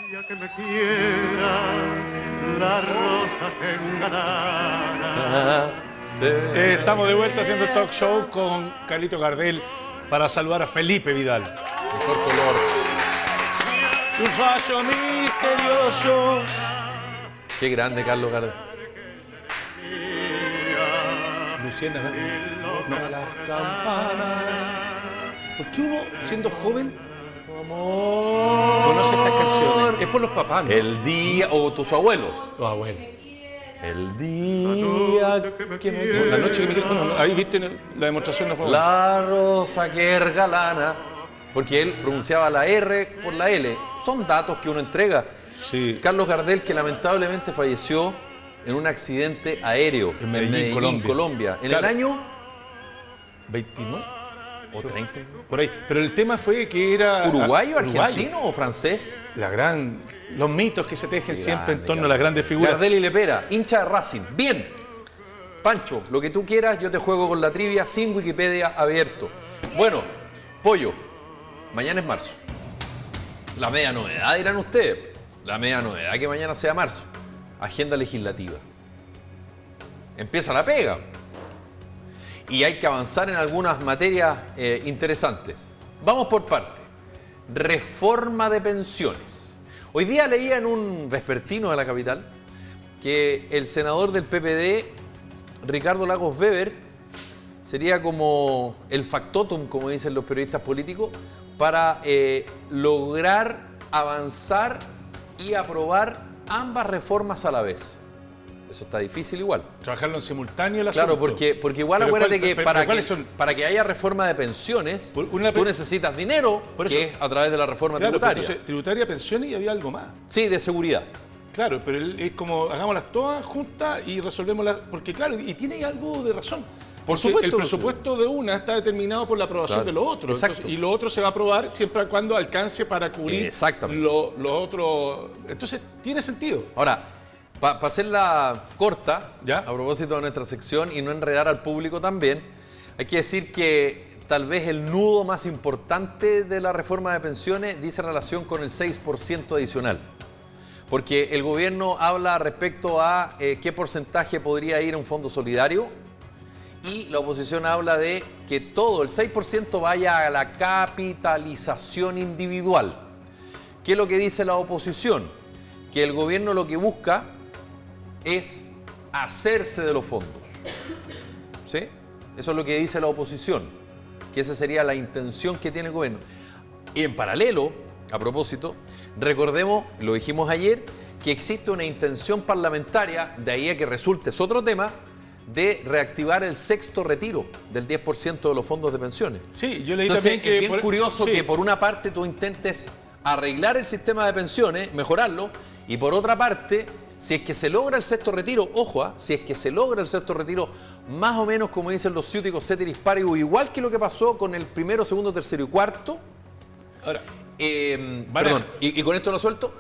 Que me quieras, la rosa tendrá. Estamos de vuelta haciendo el talk show con Carlito Gardel para saludar a Felipe Vidal. Mejor color. Un rayo misterioso. Qué grande, Carlos Gardel. Luciana, no las campanas. ¿Por qué uno, siendo joven, conoce estas canciones? Es por los papás, ¿no? El día, o tus abuelos. Los abuelos. El día que me La noche que me quiero. Bueno, ahí viste la demostración, no fue buena. La rosa que ergalana. Porque él pronunciaba la R por la L. Son datos que uno entrega. Sí. Carlos Gardel, que lamentablemente falleció en un accidente aéreo En Medellín, Colombia. En Claro. el año 29 o 30. por ahí. Pero el tema fue que era ¿Uruguayo, uruguayo. argentino o francés? Los mitos que se tejen siempre en Grande, torno a las grandes figuras. Gardel y Lepera, hincha de Racing. Bien. Pancho, lo que tú quieras, yo te juego con la trivia sin Wikipedia abierto. Bueno, Pollo, mañana es marzo. La media novedad, dirán ustedes. La media novedad que mañana sea marzo. Agenda legislativa. Empieza la pega. Y hay que avanzar en algunas materias interesantes. Vamos por parte. Reforma de pensiones. Hoy día leía en un vespertino de la capital que el senador del PPD, Ricardo Lagos Weber, sería como el factotum, como dicen los periodistas políticos, para lograr avanzar y aprobar ambas reformas a la vez. Eso está difícil igual. Trabajarlo en simultáneo el Claro, asunto. porque igual Pero acuérdate ¿cuál- que pero para ¿cuáles son? para que haya reforma de pensiones, Una tú necesitas dinero, Por eso- que es a través de la reforma Claro, pero tributaria. entonces, tributaria, pensiones y había algo más. Sí, de seguridad. Claro, pero es como hagámoslas todas juntas y resolvémoslas. Porque claro, y tiene algo de razón. Por Porque supuesto. el presupuesto de una está determinado por la aprobación Claro, de lo otro. exacto. Entonces, y lo otro se va a aprobar siempre y cuando alcance para cubrir Exactamente. lo otro. Entonces, tiene sentido. Ahora, para hacerla corta, ¿Ya? a propósito de nuestra sección y no enredar al público también, hay que decir que tal vez el nudo más importante de la reforma de pensiones dice relación con el 6% adicional. Porque el gobierno habla respecto a qué porcentaje podría ir a un fondo solidario y la oposición habla de que todo, el 6% vaya a la capitalización individual. ¿Qué es lo que dice la oposición? Que el gobierno lo que busca es hacerse de los fondos. ¿Sí? Eso es lo que dice la oposición, que esa sería la intención que tiene el gobierno. Y en paralelo, a propósito, recordemos, lo dijimos ayer, que existe una intención parlamentaria, de ahí a que resulte, es otro tema, de reactivar el sexto retiro del 10% de los fondos de pensiones. Sí, yo leí Entonces, también que. es bien curioso sí. que por una parte tú intentes arreglar el sistema de pensiones, mejorarlo, y por otra parte, si es que se logra el sexto retiro, ojo, si es que se logra el sexto retiro, más o menos como dicen los ciúticos ceteris paribus, igual que lo que pasó con el primero, segundo, tercero y cuarto, Ahora, perdón, y con esto lo suelto,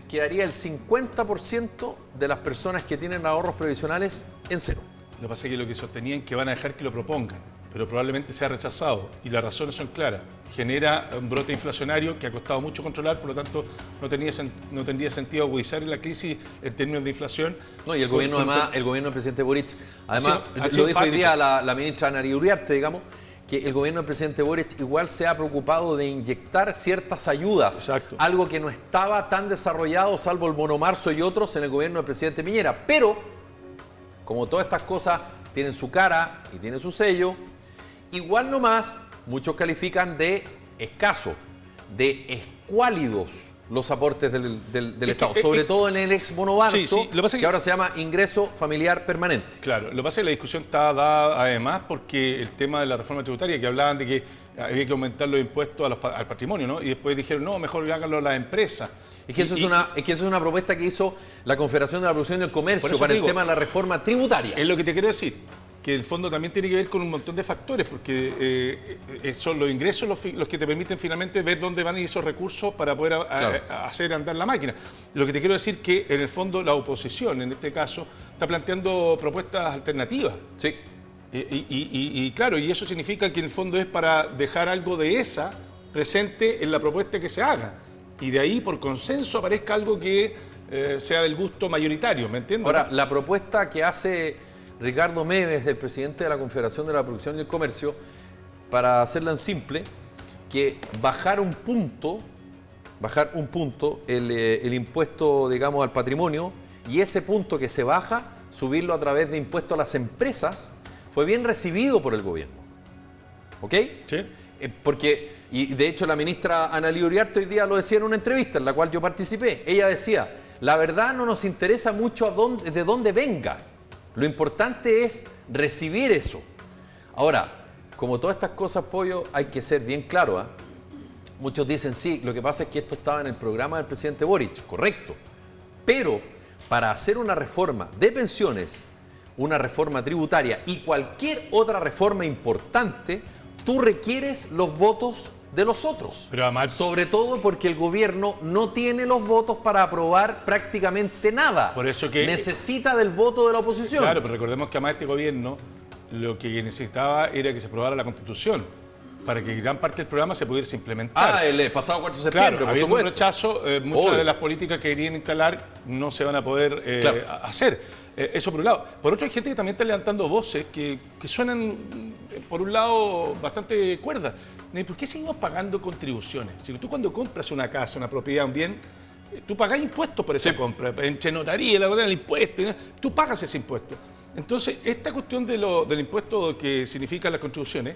quedaría el 50% de las personas que tienen ahorros previsionales en cero. lo que pasa es que lo que sostenían que van a dejar que lo propongan, pero probablemente sea rechazado. Y las razones son claras. Genera un brote inflacionario que ha costado mucho controlar, por lo tanto no tendría sentido agudizar la crisis en términos de inflación. No, y el gobierno, además, el gobierno del presidente Boric, además, ha sido lo dijo hoy enfático. día la ministra Ana Uriarte, digamos, que el gobierno del presidente Boric igual se ha preocupado de inyectar ciertas ayudas. Exacto. Algo que no estaba tan desarrollado, salvo el Bono Marzo y otros, en el gobierno del presidente Piñera. Pero, como todas estas cosas tienen su cara y tienen su sello, igual nomás, muchos califican de escaso, de escuálidos los aportes del Estado, sobre todo en el ex Bono Marzo, sí, lo que pasa es que que- ahora se llama ingreso familiar permanente. Claro, lo que pasa es que la discusión está dada además porque el tema de la reforma tributaria, que hablaban de que había que aumentar los impuestos al patrimonio, ¿no? Y después dijeron, no, mejor háganlo a las empresas. Es que eso es una propuesta que hizo la Confederación de la Producción y el Por Comercio eso para te el digo, tema de la reforma tributaria. Es lo que te quiero decir, que el fondo también tiene que ver con un montón de factores, porque son los ingresos los que te permiten finalmente ver dónde van a ir esos recursos para poder hacer andar la máquina. Lo que te quiero decir que en el fondo la oposición, en este caso, está planteando propuestas alternativas. Sí. Y claro, y eso significa que en el fondo es para dejar algo de esa presente en la propuesta que se haga. y de ahí por consenso aparezca algo que sea del gusto mayoritario, ¿me entiendes? Ahora, la propuesta que hace Ricardo Méndez, el presidente de la Confederación de la Producción y el Comercio, para hacerla en simple, que bajar un punto el impuesto, digamos, al patrimonio, y ese punto que se baja, subirlo a través de impuestos a las empresas, fue bien recibido por el gobierno. ¿Ok? Sí. Porque, y de hecho la ministra Analía Uriarte hoy día lo decía en una entrevista en la cual yo participé. Ella decía, la verdad no nos interesa mucho de dónde venga. Lo importante es recibir eso. Ahora, como todas estas cosas, Pollo, hay que ser bien claro, ¿eh? Muchos dicen, sí, lo que pasa es que esto estaba en el programa del presidente Boric, correcto. Pero para hacer una reforma de pensiones, una reforma tributaria y cualquier otra reforma importante, tú requieres los votos de los otros. Pero además, sobre todo porque el gobierno no tiene los votos para aprobar prácticamente nada. Por eso que necesita del voto de la oposición. Claro, pero recordemos que además este gobierno lo que necesitaba era que se aprobara la Constitución para que gran parte del programa se pudiese implementar. El pasado 4 de septiembre, claro, por habiendo un supuesto. rechazo, muchas de las políticas que querían instalar no se van a poder hacer. Eso por un lado. Por otro, hay gente que también está levantando voces que suenan, por un lado, bastante cuerdas. ¿Por qué seguimos pagando contribuciones? Si tú cuando compras una casa, una propiedad, un bien, tú pagas impuestos por esa compra. Entre notaría, el impuesto, tú pagas ese impuesto. Entonces, esta cuestión del impuesto que significan las contribuciones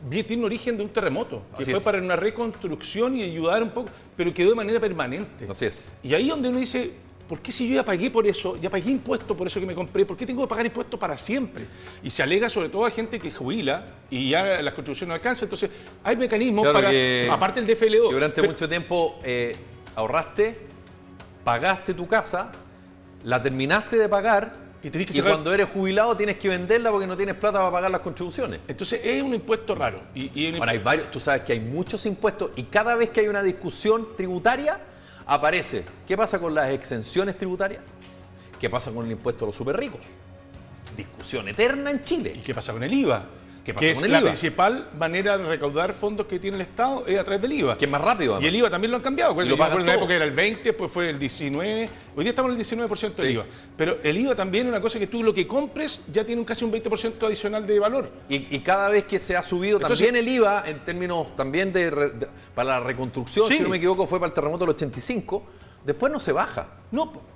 tiene un origen de un terremoto, que Así fue es. para una reconstrucción y ayudar un poco, pero quedó de manera permanente. Así es. Y ahí donde uno dice, ¿por qué si yo ya pagué por eso, ya pagué impuestos por eso que me compré, por qué tengo que pagar impuestos para siempre? Y se alega sobre todo a gente que jubila y ya las contribuciones no alcanzan. Entonces, hay mecanismos Claro para, que- aparte del DFL2. Que durante pero- mucho tiempo ahorraste, pagaste tu casa, la terminaste de pagar Y tenés que y sacar- cuando eres jubilado tienes que venderla porque no tienes plata para pagar las contribuciones. Entonces, es un impuesto raro. Ahora hay varios, tú sabes que hay muchos impuestos y cada vez que hay una discusión tributaria aparece, ¿qué pasa con las exenciones tributarias? ¿Qué pasa con el impuesto a los superricos? Discusión eterna en ¿Y Chile. qué pasa con el IVA? ¿Qué pasa que con es el la IVA? principal manera de recaudar fondos que tiene el Estado es a través del IVA. Que es más rápido, Y además. el IVA también lo han cambiado. Y lo Yo me pagan acuerdo en una todo. época era el 20, después fue el 19. Hoy día estamos en el 19% del Sí. IVA. Pero el IVA también es una cosa que tú lo que compres ya tiene casi un 20% adicional de valor. Y cada vez que se ha subido Entonces- también el IVA, en términos también para la reconstrucción, Sí. si no me equivoco, fue para el terremoto del 85, después no se baja. No.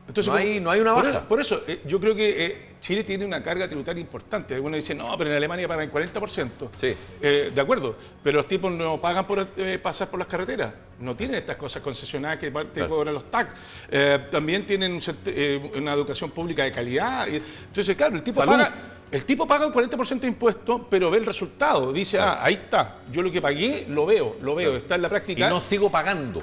Entonces, No hay una baja. Por eso, yo creo que Chile tiene una carga tributaria importante. Algunos dicen, no, pero en Alemania pagan el 40%. Sí. De acuerdo, pero los tipos no pagan por pasar por las carreteras. No tienen estas cosas concesionadas que te Claro. cobran los TAC. También tienen una educación pública de calidad. Entonces, claro, Salud. el tipo paga un 40% de impuestos, pero ve el resultado. Dice, Claro. ahí está. Yo lo que pagué, lo veo, Claro. está en la Y práctica. no sigo pagando.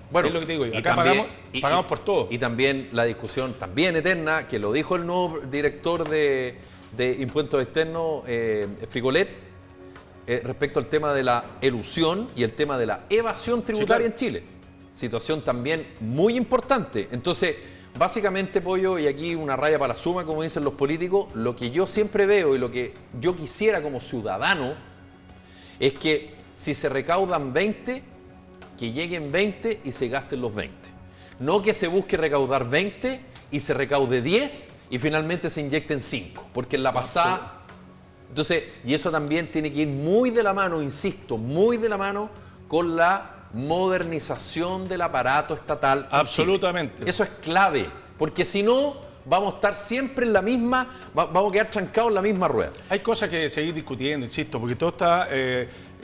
Bueno, Es lo que te digo yo. y Acá pagamos por todo. Y también la discusión también eterna, que lo dijo el nuevo director de Impuestos Externos, Frigolet, respecto al tema de la elusión y el tema de la evasión tributaria claro. en Chile. Situación también muy importante. Entonces, básicamente, Pollo, y aquí una raya para la suma, como dicen los políticos, lo que yo siempre veo y lo que yo quisiera como ciudadano es que si se recaudan 20, que lleguen 20 y se gasten los 20. No que se busque recaudar 20 y se recaude 10 y finalmente se inyecten 5, porque en la pasada... Entonces, y eso también tiene que ir muy de la mano, insisto, muy de la mano con la modernización del aparato estatal. en Absolutamente. Chile. Eso es clave, porque si no, vamos a estar siempre en la misma, vamos a quedar trancados en la misma rueda. Hay cosas que seguir discutiendo, insisto, porque todo está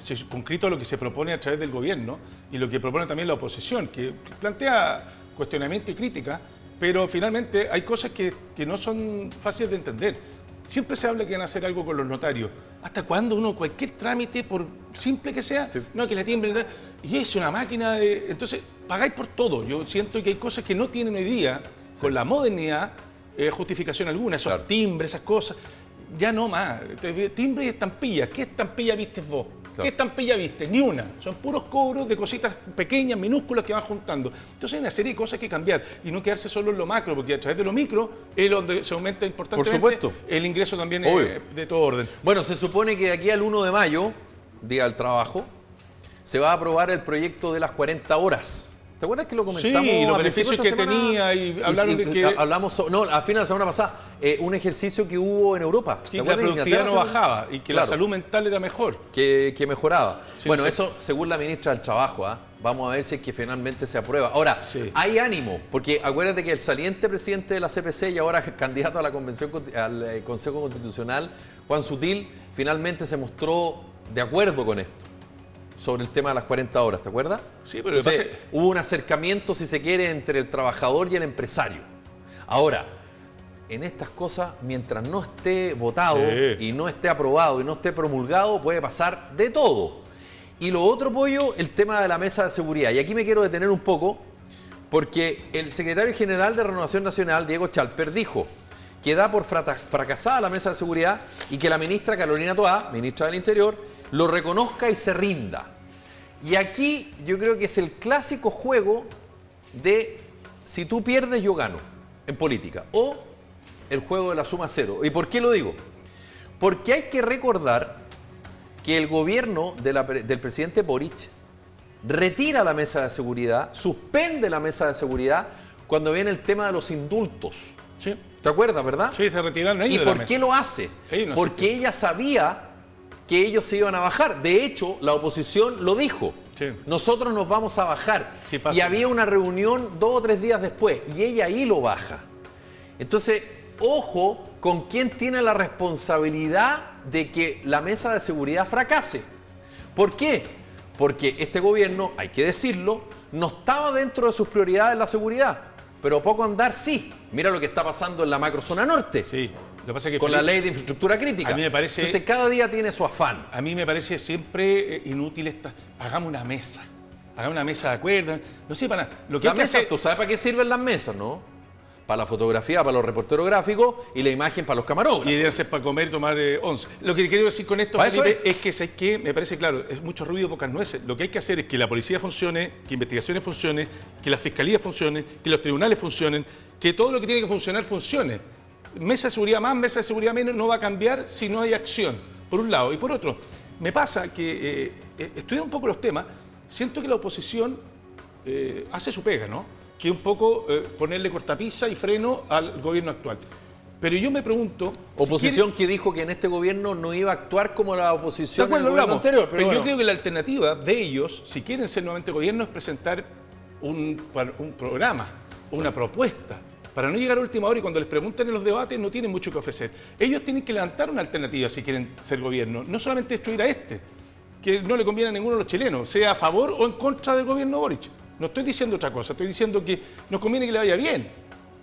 circunscrito a lo que se propone a través del gobierno y lo que propone también la oposición, que plantea cuestionamiento y crítica, pero finalmente hay cosas que no son fáciles de entender. Siempre se habla que van a hacer algo con los notarios. ¿Hasta cuándo uno, cualquier trámite, por simple que sea, no, que la tiemblen, y es una máquina de... Entonces, pagáis por todo. Yo siento que hay cosas que no tienen hoy día, con la modernidad, justificación alguna, esos Claro. timbres, esas cosas. Ya no más. Timbre y estampillas. ¿Qué estampilla viste vos? Claro. ¿Qué estampilla viste? Ni una. Son puros cobros de cositas pequeñas, minúsculas que van juntando. Entonces hay una serie de cosas que cambiar y no quedarse solo en lo macro, porque a través de lo micro es donde se aumenta importantemente supuesto. el ingreso también Obvio. de todo orden. Bueno, se supone que de aquí al 1 de mayo, Día del Trabajo, se va a aprobar el proyecto de las 40 horas. ¿Te acuerdas que lo comentamos? Sí, los a principio beneficios de que esta semana? tenía y hablaron de que... Hablamos, no, al final de la semana pasada, un ejercicio que hubo en Europa. que la productividad no bajaba y que la salud mental era mejor. Que mejoraba. Sí, bueno, sí. eso según la ministra del Trabajo, ¿ah? Vamos a ver si es que finalmente se aprueba. Ahora, Sí. hay ánimo, porque acuérdate que el saliente presidente de la CPC y ahora candidato a la convención, al Consejo Constitucional, Juan Sutil, finalmente se mostró de acuerdo con esto, sobre el tema de las 40 horas, ¿te acuerdas? Sí, pero Entonces, hubo un acercamiento, si se quiere, entre el trabajador y el empresario. Ahora, en estas cosas, mientras no esté votado Sí. y no esté aprobado y no esté promulgado, puede pasar de todo. Y lo otro, Pollo, el tema de la mesa de seguridad. Y aquí me quiero detener un poco, porque el secretario general de Renovación Nacional, Diego Chalper, dijo que da por fracasada la mesa de seguridad y que la ministra Carolina Toá, ministra del Interior, lo reconozca y se rinda. Y aquí yo creo que es el clásico juego de si tú pierdes, yo gano en política. O el juego de la suma cero. ¿Y por qué lo digo? Porque hay que recordar que el gobierno del presidente Boric retira la mesa de seguridad, suspende la mesa de seguridad cuando viene el tema de los indultos. Sí, ¿Te acuerdas, verdad? sí, se retiraron ahí ¿Y de la por mesa. qué lo hace? Ellos no Porque ella sabía que ellos se iban a bajar. De hecho, la oposición lo dijo. Sí. Nosotros nos vamos a bajar. Sí, pasa. Y había una reunión 2 o 3 días después y ella ahí lo baja. Entonces, ojo con quién tiene la responsabilidad de que la mesa de seguridad fracase. ¿Por qué? Porque este gobierno, hay que decirlo, no estaba dentro de sus prioridades la seguridad. Pero poco andar sí. Mira lo que está pasando en la macrozona norte. Sí, lo que pasa es que Con la Felipe, ley de infraestructura crítica. A mí me parece- Entonces cada día tiene su afán. a mí me parece siempre inútil esta... Hagamos una mesa. Hagamos una mesa de acuerdo. No sé, para nada. Lo que Las hay que mesas, hacer... ¿tú sabes para qué sirven las mesas, no? Para la fotografía, para los reporteros gráficos y la imagen para los Y camarógrafos. debería ser para comer y tomar once. Lo que quiero decir con esto, ¿Para eso Felipe, es que, ¿sabes qué? Me parece claro, es mucho ruido, pocas nueces. Lo que hay que hacer es que la policía funcione, que investigaciones funcionen, que las fiscalías funcionen, que los tribunales funcionen, que todo lo que tiene que funcionar funcione. Mesa de seguridad más, mesa de seguridad menos, no va a cambiar si no hay acción, por un lado. Y por otro, me pasa que, estudiando un poco los temas, siento que la oposición hace su pega, ¿no? Que un poco ponerle cortapisa y freno al gobierno actual. Pero yo me pregunto... Oposición que dijo que en este gobierno no iba a actuar como la oposición en el gobierno hablamos, anterior. pero bueno. yo creo que la alternativa de ellos, si quieren ser nuevamente gobierno, es presentar un programa, una propuesta, para no llegar a última hora y cuando les pregunten en los debates no tienen mucho que ofrecer. Ellos tienen que levantar una alternativa si quieren ser gobierno, no solamente destruir a este, que no le conviene a ninguno de los chilenos, sea a favor o en contra del gobierno Boric. No estoy diciendo otra cosa, estoy diciendo que nos conviene que le vaya bien,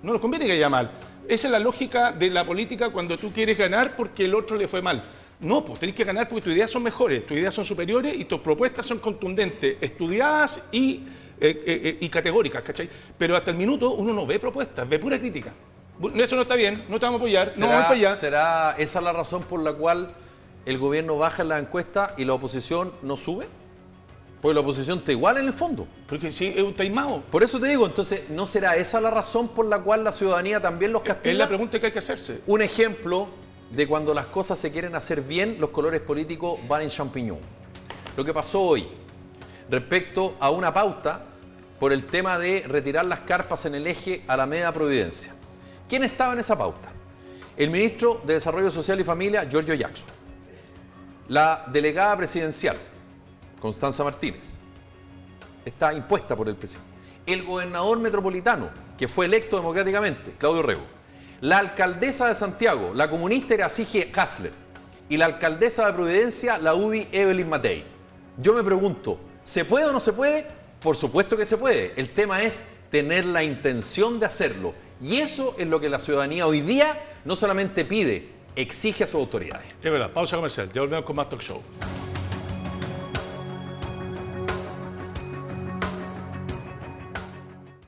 no nos conviene que le vaya mal. Esa es la lógica de la política cuando tú quieres ganar porque el otro le fue mal. No, pues tenés que ganar porque tus ideas son mejores, tus ideas son superiores y tus propuestas son contundentes, estudiadas y categóricas, ¿cachai? Pero hasta el minuto uno no ve propuestas, ve pura crítica. Eso no está bien, no te vamos a apoyar, no vamos para allá. ¿Será esa la razón por la cual el gobierno baja en la encuesta y la oposición no sube? Porque la oposición está igual en el fondo. Porque sí, es un taimado. Por eso te digo, entonces, ¿no será esa la razón por la cual la ciudadanía también los castiga? Es la pregunta que hay que hacerse. Un ejemplo de cuando las cosas se quieren hacer bien, los colores políticos van en champiñón. Lo que pasó hoy respecto a una pauta por el tema de retirar las carpas en el eje Alameda Providencia. ¿Quién estaba en esa pauta? El ministro de Desarrollo Social y Familia, Giorgio Jackson. La delegada presidencial, Constanza Martínez, está impuesta por el presidente. El gobernador metropolitano, que fue electo democráticamente, Claudio Rego. La alcaldesa de Santiago, la comunista Iracige Hasler. Y la alcaldesa de Providencia, la UDI Evelyn Matei. Yo me pregunto, ¿se puede o no se puede? Por supuesto que se puede. El tema es tener la intención de hacerlo. Y eso es lo que la ciudadanía hoy día no solamente pide, exige a sus autoridades. Es verdad, pausa comercial, ya volvemos con más Talk Show.